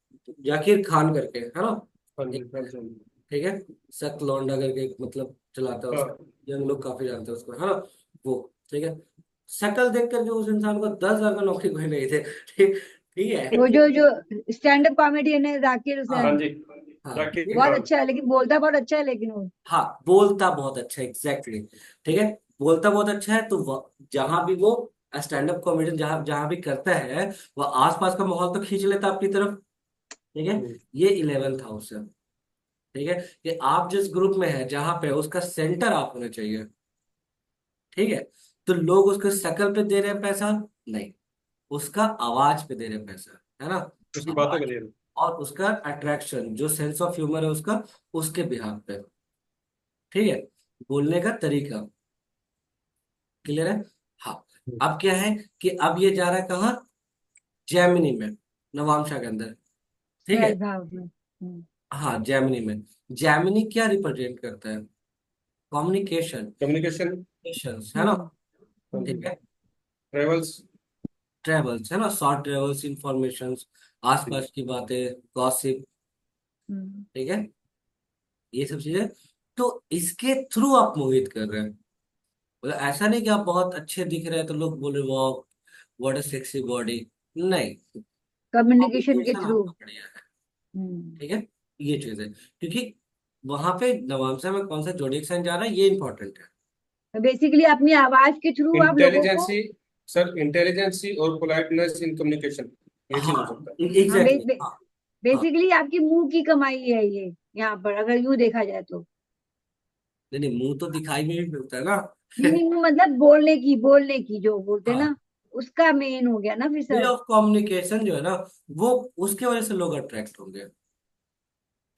जाकिर खान करके है ना। हाँ जी, एक, हाँ जी, हाँ जी। ठीक है, सत लौंडा करके मतलब चलाता है उसका, हाँ। यंग लोग काफी जानते हैं उसको, है ना। वो, ठीक है, शक्ल देख करके उस इंसान को 10,000 का नौकरी कोई नहीं थे। ठीक, ठीक है। वो जो स्टैंड अप कॉमेडियन है जाकिर हाँ, हाँ हुसैन। जी। हाँ, जाकिर बहुत खान। अच्छा है, लेकिन बोलता बहुत अच्छा है, लेकिन वो। हाँ, बोलता बहुत अच्छा है, एग्जैक्टली ठीक है, बोलता बहुत अच्छा है, तो जहां भी वो स्टैंड अप कॉमेडियन जहां जहां भी करता है, वो आसपास का माहौल तो खींच लेता है अपनी तरफ। ठीक है, हम्म। ये 11th हाउस है। ठीक है, कि आप जिस ग्रुप में है जहां पे उसका सेंटर आप होने चाहिए। ठीक है, तो लोग उसके शक्ल पे दे रहे हैं पैसा? नहीं, उसका आवाज पे दे रहे हैं पैसा, है ना। उसकी बातों के आवाज लिए। और उसका अट्रैक्शन, जो सेंस ऑफ ह्यूमर है उसका, उसके बिहाफ पे। ठीक है, बोलने का तरीका, क्लियर है? हाँ, अब क्या है कि अब ये जा रहा है कहाँ? जैमिनी में, नवांशा के अंदर। ठीक है, सहज भाव में। हाँ, जैमिनी में। जैमिनी क्या रिप्रेजेंट करता है? Communication, communication. है ना। हम्म। ठीक हम्म। है, ट्रेवल्स। ट्रेवल्स है ना, शॉर्ट ट्रेवल्स, इंफॉर्मेशन, आसपास की बातें, गॉसिप। हम्म। ठीक है, ये सब चीजें, तो इसके थ्रू आप मोहित कर रहे हैं। मतलब ऐसा नहीं कि आप बहुत अच्छे दिख रहे हैं तो लोग बोले वाह, व्हाट अ सेक्सी बॉडी। नहीं, कम्युनिकेशन के कम्युनिकेशन थ्रू। आपका बढ़िया है। हम्म। ठीक है, ये चीज है, क्योंकि वहां पे नवांशा में कौन सा जोडिएक साइन जा रहा है, ये इंपॉर्टेंट है। बेसिकली अपनी आवाज के थ्रू आप लोगों को। इंटेलिजेंसी। सर, इंटेलिजेंसी और पोलाइटनेस इन कम्युनिकेशन, ये चीज हो हाँ, सकता है। हाँ, एग्जैक्टली, हाँ, हाँ। बेसिकली आपकी मुंह की कमाई है ये, यहाँ पर अगर यूं देखा जाए तो। नहीं नहीं, मुंह तो दिखाई में भी मिलता है ना। नहीं नहीं, मुंह मतलब बोलने की जो बोलते हैं हाँ, ना, उसका मेन हो गया ना फिर वे सर। ऑफ कम्युनिकेशन जो है ना, वो उसके वजह से लोग अट्रैक्ट होंगे।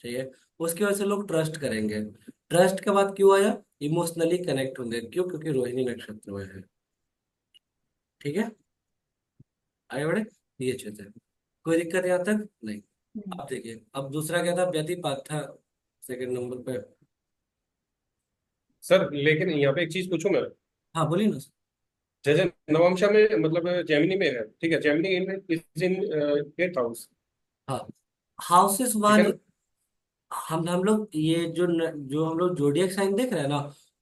ठीक है, उसकी वजह से लोग ट्रस्ट करेंगे। ट्रस्ट के बाद क्यों आया? इमोशनली कनेक्ट होंगे, क्यों? क्योंकि रोहिणी नक्षत्र में है। ठीक है, आगे बढ़े, ये चीज है, कोई दिक्कत यहाँ तक नहीं। हम्म। अब देखिए, अब दूसरा क्या था? व्यतिपात था सेकंड नंबर पे। सर लेकिन यहाँ पे एक चीज पूछूं मैं। हाँ, बोलिए ना। जैसे नवंशा में मतलब जेमिनी में है, ठीक है, Gemini in is in 8th house. हाँ, हाउसेस ठीक है वन, ना। हम लोग ये जो हम लोग जोडियक साइन देख रहे हैं ना,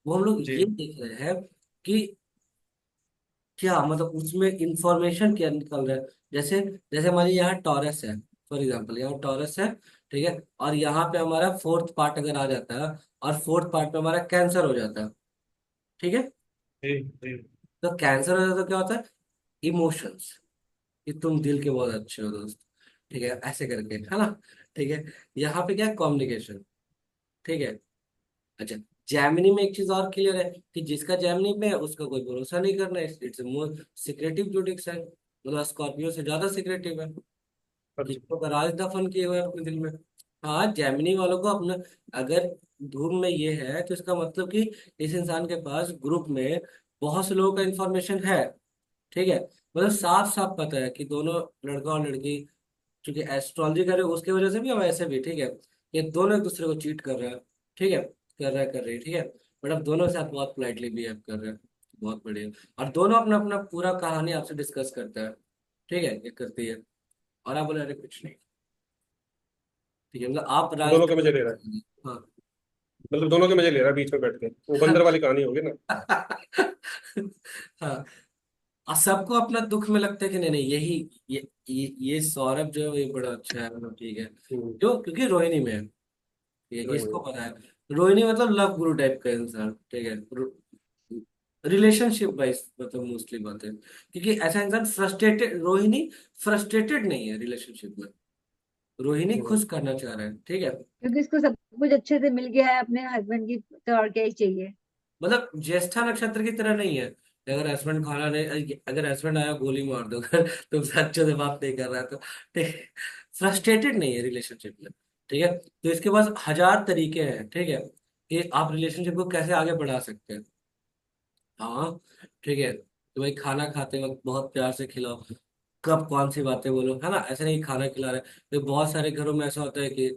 वो हम लोग जी। ये देख रहे हैं कि क्या मतलब उसमें इंफॉर्मेशन क्या निकल रहा है। जैसे जैसे हमारे यहाँ टॉरस है, फॉर एग्जांपल यहाँ टॉरस है, ठीक है, और यहाँ पे हमारा फोर्थ पार्ट अगर आ जाता है, और फोर्थ पार्ट पे हमारा कैंसर हो जाता है, ठीक है। जी। जी। तो कैंसर हो जाता है तो क्या होता है, इमोशंस, कि तुम दिल के बहुत अच्छे हो दोस्त, ठीक है, ऐसे करके, है ना, ठीक है। यहाँ पे क्या है, कम्युनिकेशन, ठीक है। अच्छा, जैमिनी में एक चीज और क्लियर है कि जिसका जैमिनी में है उसका कोई भरोसा नहीं करना, it's more secretive zodiac sign, मतलब स्कॉर्पियो से ज्यादा सिक्रेटिव है, अच्छा। किसको राज दफन किए हुए हैं अपने दिल में। हाँ, जैमिनी वालों को अपना, अगर धूम में ये है तो इसका मतलब कि इस इंसान के पास ग्रुप में बहुत से लोगों का इंफॉर्मेशन है, ठीक है। मतलब साफ साफ पता है कि दोनों, लड़का और लड़की, क्योंकि एस्ट्रोलॉजी करे उसकी वजह से भी और वैसे भी, ठीक है, ये दोनों एक दूसरे को चीट कर रहे हैं, ठीक है, कर रही है, ठीक है, बट अब दोनों के साथ बहुत पोलाइटली बिहेव कर रहे हैं, बहुत बढ़िया। और दोनों अपना अपना पूरा कहानी आपसे डिस्कस करते हैं, ठीक है, ये करती है, और आप बोले अरे कुछ नहीं, ठीक है, मतलब आप राज। दोनों के मजे ले रहा है, हाँ। मतलब दोनों के मजे ले रहा है बीच में बैठ के, वो बंदर वाली कहानी होगी ना। हाँ, और सबको अपना दुख में लगता है कि नहीं नहीं यही, ये सौरभ जो है ये बड़ा अच्छा है, मतलब ठीक है, हम्म। क्यों, क्योंकि रोहिणी में है, ठीक है, इसको वही। पता है। रोहिणी मतलब लव गुरु टाइप का इंसान, ठीक है, रिलेशनशिप वाइज मतलब मोस्टली बात है, क्योंकि ऐसा इंसान फ्रस्ट्रेटेड, रोहिणी फ्रस्ट्रेटेड नहीं है रिलेशनशिप में, रोहिणी हम्म। खुश करना चाह रहा है, ठीक है। क्योंकि इसको सब कुछ अच्छे से मिल गया है अपने हस्बैंड की, तो और क्या ही चाहिए। मतलब ज्येष्ठा नक्षत्र की तरह नहीं है, अगर हस्बैंड खाना नहीं, अगर हस्बैंड आया गोली मार दो अगर तुमसे अच्छे से बात नहीं कर रहा है तो, ठीक, फ्रस्ट्रेटेड नहीं है रिलेशनशिप में, ठीक है। तो इसके पास हजार तरीके हैं, ठीक है, कि आप रिलेशनशिप को कैसे आगे बढ़ा सकते हैं। हाँ, ठीक है, तो भाई खाना खाते वक्त बहुत प्यार से खिलाओ, कब कौन सी बातें बोलो, है ना, ऐसे नहीं खाना खिला रहे। तो बहुत सारे घरों में ऐसा होता है कि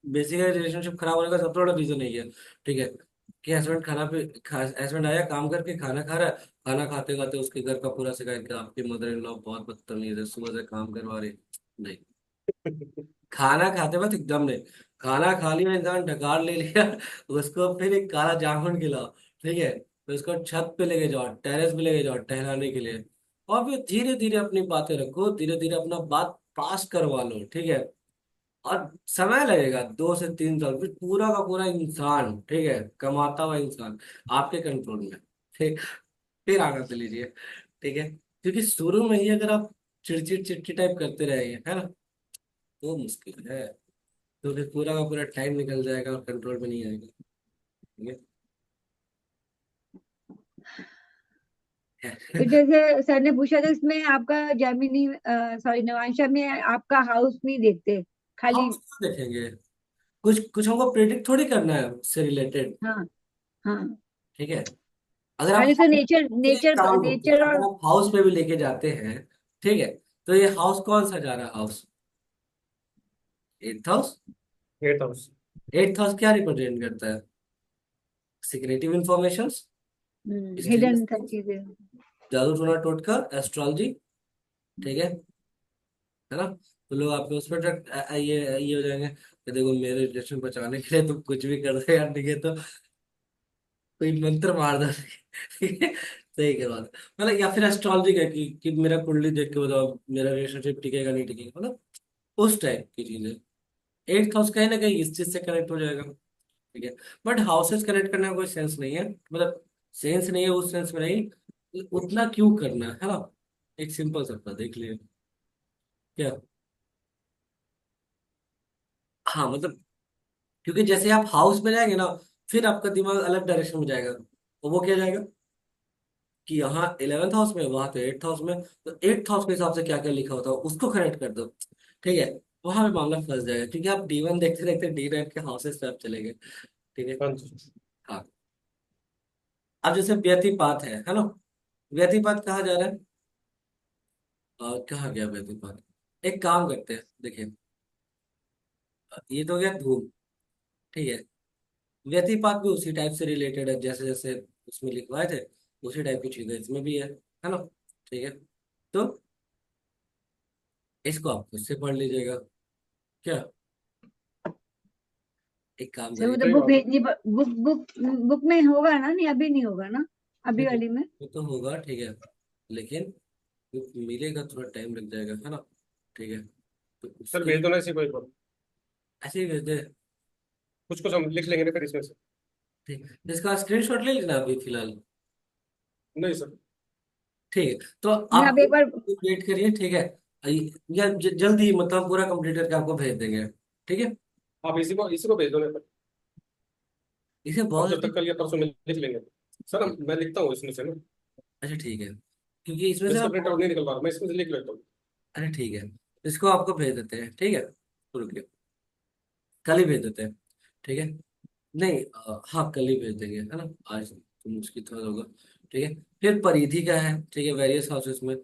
बेसिकली रिलेशनशिप खराब होने का सबसे बड़ा रीजन यही है, ठीक है, कि हस्बैंड आया काम करके खाना खा रहा है, खाना खाते खाते उसके घर का पूरा शिकायत कि आपकी मदर इन लॉ बहुत बदतमीज है, सुबह से काम करवा रही, नहीं, खाना खाते वक्त एकदम नहीं, खाना खा लिया इंसान ढकार ले लिया, उसको फिर एक काला जामुन खिलाओ, ठीक है, तो उसको छत पे लेके जाओ, टेरेस पे लेके जाओ टहलाने के लिए, और फिर धीरे धीरे अपनी बातें रखो, धीरे धीरे अपना बात पास करवा लो, ठीक है। और समय लगेगा 2 से 3 साल, फिर पूरा का पूरा इंसान, ठीक है, कमाता हुआ इंसान आपके कंट्रोल में, ठीक, फिर आनंद लीजिए, ठीक है, क्योंकि शुरू में ही अगर आप चिड़चिड़ चिड़चिड़ टाइप करते रहेंगे, है ना, तो मुश्किल है, तो फिर पूरा का पूरा टाइम निकल जाएगा और कंट्रोल में नहीं आएगा, ठीक तो है। जैसे सर ने पूछा था, इसमें आपका जैमिनी, सॉरी, नवांशा में आपका हाउस नहीं देखते, हम खाली। उसको देखेंगे, कुछ कुछ हमको प्रेडिक्ट थोड़ी करना है उससे रिलेटेड, हाँ, हाँ, ठीक है। अगर आप खाली तो नेचर एक नेचर काम करते हैं, नेचर अगर और। आप हाउस पे भी लेके जाते हैं, ठीक है, तो ये हाउस कौन सा जा रहा है, house, eighth house. Eight house. Eighth house क्या रिप्रेजेंट करता है, सिक्रेटिव इंफॉर्मेशन, हिडन mysterious सब things, चीजें। जादू टोना टोटका, एस्ट्रोलॉजी, ठीक है ना। तो लोग आपके उस पर ये हो जाएंगे कि देखो मेरे रिलेशन बचाने के लिए तुम कुछ भी कर दो यार, नहीं है तो कोई मंत्र मार दो, ठीक है, सही के बाद, मतलब या फिर एस्ट्रोलॉजी का कि मेरा कुंडली देख के बताओ मेरा रिलेशनशिप टिकेगा नहीं टिकेगा, मतलब उस टाइप की चीजें। एट्थ हाउस कहीं ना कहीं इस चीज से कनेक्ट हो जाएगा, ठीक है। बट हाउसेस कनेक्ट करने का कोई सेंस नहीं है, मतलब सेंस नहीं है उस सेंस में नहीं, उतना क्यों करना है ना, एक सिंपल सा देख लिए, क्या, हाँ मतलब, क्योंकि जैसे आप हाउस में जाएंगे ना, फिर आपका दिमाग अलग डायरेक्शन में जाएगा, और वो क्या जाएगा कि यहाँ 11th हाउस में, वहां तो 8th हाउस में, तो 8th हाउस के हिसाब से क्या क्या लिखा होता है उसको कनेक्ट कर दो, ठीक है, वहां पे मामला फंस जाएगा, क्योंकि आप D1 देखते देखते D9 के हाउसेस पे आप चले गए, ठीक है। हाँ जी। हाँ, अब जैसे व्यतिपात है ना, व्यतिपात कहा जा रहा है, कहाँ गया व्यतिपात, एक काम करते हैं देखिए, ये तो हो गया धूम, ठीक है, व्यतिपात भी उसी टाइप से रिलेटेड है, जैसे जैसे उसमें लिखवाए थे उसी टाइप की चीजें इसमें भी है ना, ठीक है। तो इसको आप खुद से पढ़ लीजिएगा, क्या, एक काम सर वो करिए, तो सही बुक बात है। भेजनी बुक बुक बुक में होगा ना, नहीं अभी नहीं होगा ना, अभी ठीक है, वाली में। वो तो होगा, ठीक है, लेकिन वो मिलेगा, थोड़ा टाइम लग जाएगा, है ना। ठीक है, तो सर उसके भेज लिए दो ना इसी को एक बार। ऐसे ही भेज दे। कुछ कुछ हम लिख लेंगे ना फिर इसमें से। ठीक, इसका स्क्रीनशॉट ले लेना अभी फिलहाल। नहीं सर। ठीक है, तो मैं आप अब एक बार। वेट करिए, ठीक है, या जल्दी मतलब पूरा कंप्लीट करके आपको भेज देंगे। ठीक है, आप इसी को भेज दो ना सर। इसे अब बहुत जब तक कल या परसों में लिख लेंगे। सर मैं लिखता हूँ इसमें से ना। अच्छा ठीक है, क्योंकि इसमें से जिसका ना प्रिंट आउट नहीं निकल पा रहा मैं इसमें से लिख लेता हूँ। अरे ठीक है, इसको आपको भेज देते हैं, ठीक है, रुकिए, कल ही भेज देते हैं, ठीक है। नहीं हाँ, कल ही भेज देंगे, है ना, आज तो मुश्किल थोड़ा होगा। ठीक है, फिर परिधि का है, ठीक है, वेरियस हाउसेस में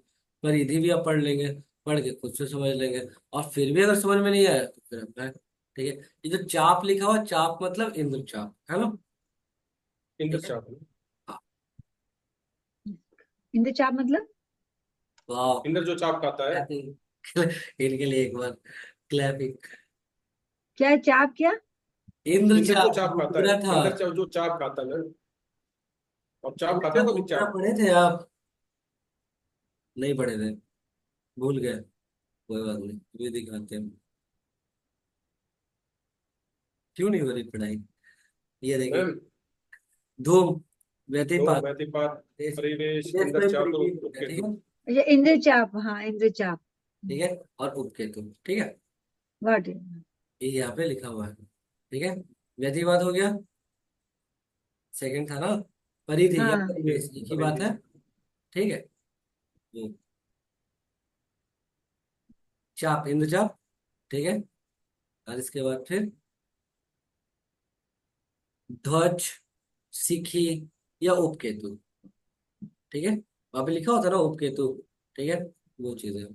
परिधि भी आप पढ़ लेंगे, पढ़ के खुद से समझ लेंगे। और फिर भी अगर समझ में नहीं आया तो फिर अपना, ठीक है, ये जो चाप लिखा हुआ, चाप मतलब इंद्र चाप, है ना। ठीक है, इंद्रचाप। हाँ, इंद्रचाप मतलब? वाह, इंद्र जो चाप खाता है। clapping। इनके लिए एक बार क्लैपिंग। क्या है चाप, क्या? इंद्र इंद्र जो चाप चाप वो खाता है। पूरा था। इंद्र चाप जो चाप खाता है। और चाप इंद्र खाते हो चाप कभी वो पूरा चाप? पढ़े थे आप? नहीं पढ़े थे, भूल गए, कोई बात नहीं, ये दिखाते हैं क्यों नहीं हो रही पढ़ाई। ये देखिए, हैं? धूम, दो व्यतिपात, व्यतिपात। देश, परिवेश देश इंद्र प्रेम चाप और परिधि हो गया, ठीक उपकेतु। है। अच्छा इंद्रचाप, हाँ इंद्रचाप। ठीक है, और उपकेतु, ठीक है, गॉट इट। ये यहाँ पे लिखा हुआ है, ठीक है। व्यतिपात हो गया, सेकंड था ना, परिधि या हाँ। परिवेश, एक ही बात परिधि। है, ठीक है। चाप, इंद्रचाप, ठीक है, और इसके बाद फिर ध्वज, शिखी या उपकेतु, ठीक है, वहां पे लिखा होता है ना उपकेतु, ठीक है, वो चीजें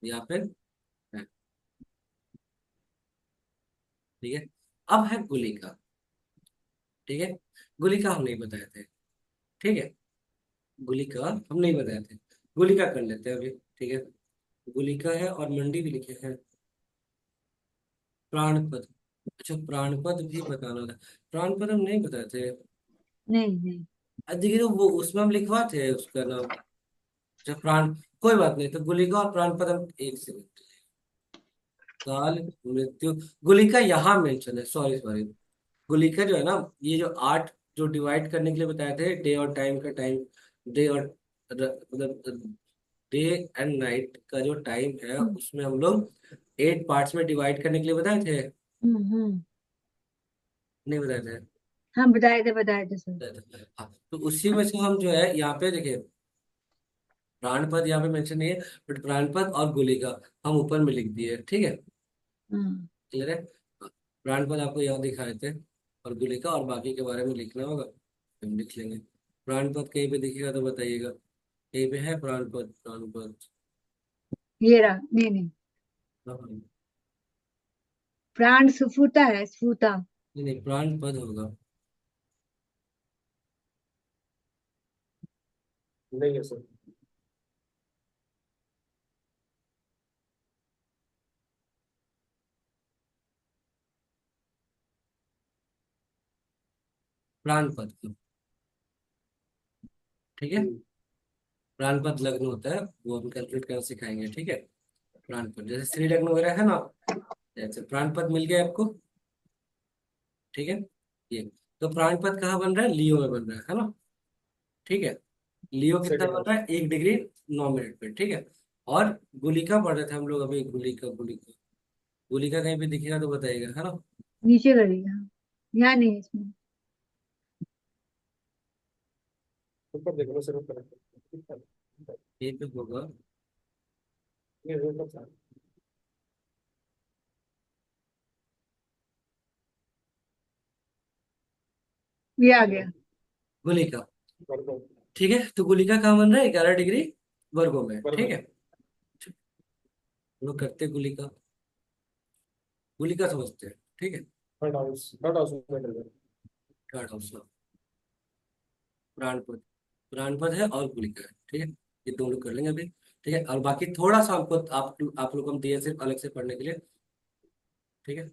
यहाँ पे है, ठीक है। अब है गुलिका, ठीक है, गुलिका हम नहीं बताए थे, ठीक है, गुलिका हम नहीं बताए थे, गुलिका कर लेते हैं अभी, ठीक है। गुलिका है और मंडी भी लिखे हैं, प्राणपद, अच्छा प्राणपद भी बताना था, प्राणपद हम नहीं बताए थे। नहीं नहीं। देखिए तो वो उसमें हम लिखवाते हैं उसका नाम, अच्छा प्राण, कोई बात नहीं, तो गुलिका और प्राणपद हम एक से, काल, मृत्यु, गुलिका यहाँ मेंशन है, सॉरी सॉरी, गुलिका जो है ना, ये जो आठ जो डिवाइड करने के लिए बताए थे, डे और टाइम का टाइम, डे और मतलब डे एंड नाइट का जो टाइम है, हम्म उसमें हम लोग 8 पार्ट्स में डिवाइड करने के लिए बताए थे, हम्म। नहीं बताए थे। हाँ बताए थे सर। बताए थे। हाँ, तो उसी में से हम जो है यहाँ पे देखिए, प्राणपद यहाँ पे मेंशन नहीं है, बट प्राणपद और गुलिका हम ऊपर में लिख दिए, ठीक है, हाँ। क्लियर है। हाँ, प्राणपद आपको यहाँ दिखाए थे, और गुलिका और बाकी के बारे में लिखना होगा, हम लिख लेंगे। प्राणपद कहीं पे दिखेगा तो बताइएगा, कहीं पे है प्राणपद, प्राणपद, ये रहा, नहीं नहीं। हाँ, हाँ। प्राण सुफुता है, स्फुता। नहीं नहीं, प्राणपद होगा, नहीं है सर। प्राणपद, ठीक है। हम्म। प्राणपद लग्न होता है, वो हम कैलकुलेट करना सिखाएंगे, ठीक है। प्राणपद जैसे स्त्री लग्न वगैरह है ना, जैसे प्राणपद मिल गया आपको, ठीक है। ये तो प्राणपद कहाँ बन रहा है, लियो में बन रहा है ना, ठीक है। लियो कितना सेकंड बन रहा हाउस। है, 1 डिग्री 9 मिनट पे, ठीक है। और गुलिका पढ़ रहे थे हम लोग अभी, गुलिका, गुलिका, गुलिका कहीं पे दिखेगा तो बताइएगा, है ना। नीचे करिएगा, यहाँ नहीं है इसमें। ऊपर देखो ना सर, ऊपर। यहीं पे होगा, ये ऊपर था। ये आ गया। गुलिका, वर्गो। ठीक है, तो गुलिका कहाँ बन रहा है, 11 डिग्री वर्गों में, वर्गो। ठीक है। हम लोग करते हैं गुलिका, गुलिका समझते हैं, ठीक है। थर्ड हाउस में कर दो। थर्ड हाउस, प्राणपद, प्राणपद है और गुलिका है, ठीक है, ये दोनों कर लेंगे अभी, ठीक है। और बाकी थोड़ा सा आपको आप लोग को हम दिए सिर्फ अलग से पढ़ने के लिए, ठीक है।